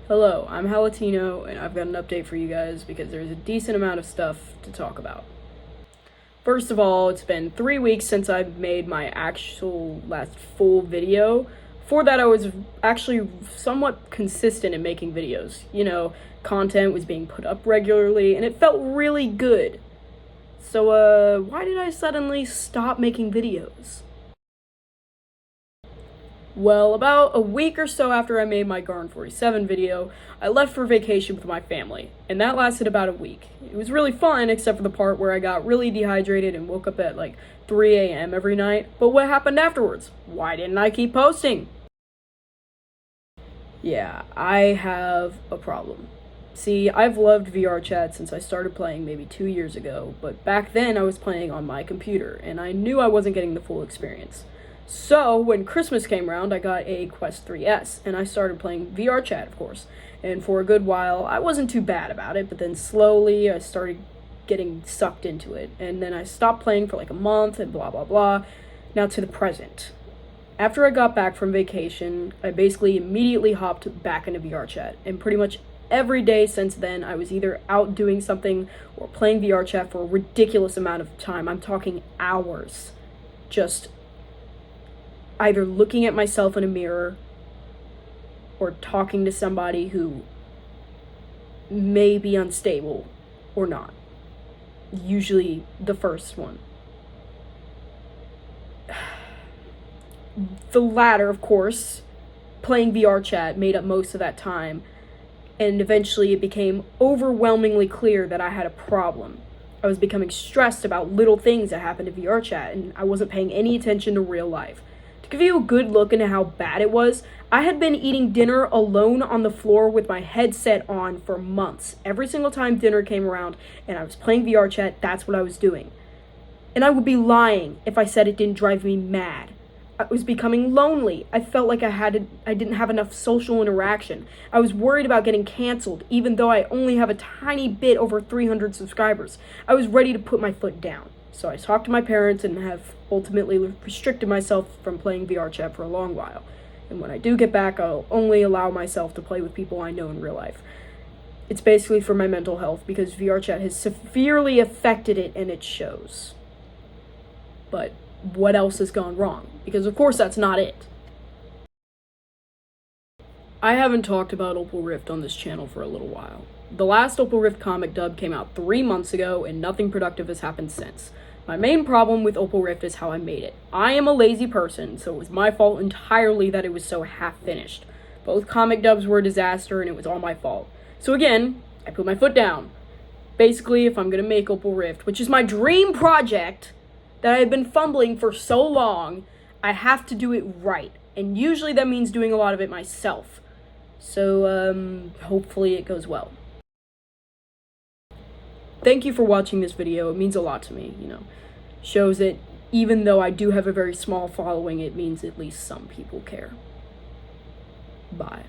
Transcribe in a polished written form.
Hello, I'm Halletino, and I've got an update for you guys because there's a decent amount of stuff to talk about. First of all, it's been 3 weeks since I made my actual last full video. Before that, I was actually somewhat consistent in making videos. Content was being put up regularly, and it felt really good. So, why did I suddenly stop making videos? Well, about a week or so after I made my Garden 47 video, I left for vacation with my family, and that lasted about a week. It was really fun, except for the part where I got really dehydrated and woke up at like 3 a.m. every night. But what happened afterwards? Why didn't I keep posting? Yeah, I have a problem. See, I've loved VR chat since I started playing maybe 2 years ago, but back then I was playing on my computer, and I knew I wasn't getting the full experience. So, when Christmas came around, I got a Quest 3S, and I started playing VR chat, of course. And for a good while, I wasn't too bad about it, but then slowly I started getting sucked into it. And then I stopped playing for like a month, and blah, blah, blah. Now to the present. After I got back from vacation, I basically immediately hopped back into VR chat, and pretty much every day since then, I was either out doing something or playing VR chat for a ridiculous amount of time. I'm talking hours. Just either looking at myself in a mirror or talking to somebody who may be unstable or not. Usually the first one. The latter, of course, playing VR chat made up most of that time, and eventually it became overwhelmingly clear that I had a problem. I was becoming stressed about little things that happened in VR chat, and I wasn't paying any attention to real life. To give you a good look into how bad it was, I had been eating dinner alone on the floor with my headset on for months. Every single time dinner came around and I was playing VR chat, that's what I was doing. And I would be lying if I said it didn't drive me mad. I was becoming lonely. I felt like I didn't have enough social interaction. I was worried about getting canceled, even though I only have a tiny bit over 300 subscribers. I was ready to put my foot down. So I talked to my parents and have ultimately restricted myself from playing VR chat for a long while. And when I do get back, I'll only allow myself to play with people I know in real life. It's basically for my mental health because VR chat has severely affected it and it shows. But what else has gone wrong? Because of course that's not it. I haven't talked about Opal Rift on this channel for a little while. The last Opal Rift comic dub came out 3 months ago and nothing productive has happened since. My main problem with Opal Rift is how I made it. I am a lazy person, so it was my fault entirely that it was so half-finished. Both comic dubs were a disaster and it was all my fault. So again, I put my foot down. Basically, if I'm gonna make Opal Rift, which is my dream project that I've been fumbling for so long, I have to do it right. And usually that means doing a lot of it myself. So, hopefully it goes well. Thank you for watching this video. It means a lot to me, Shows that even though I do have a very small following, it means at least some people care. Bye.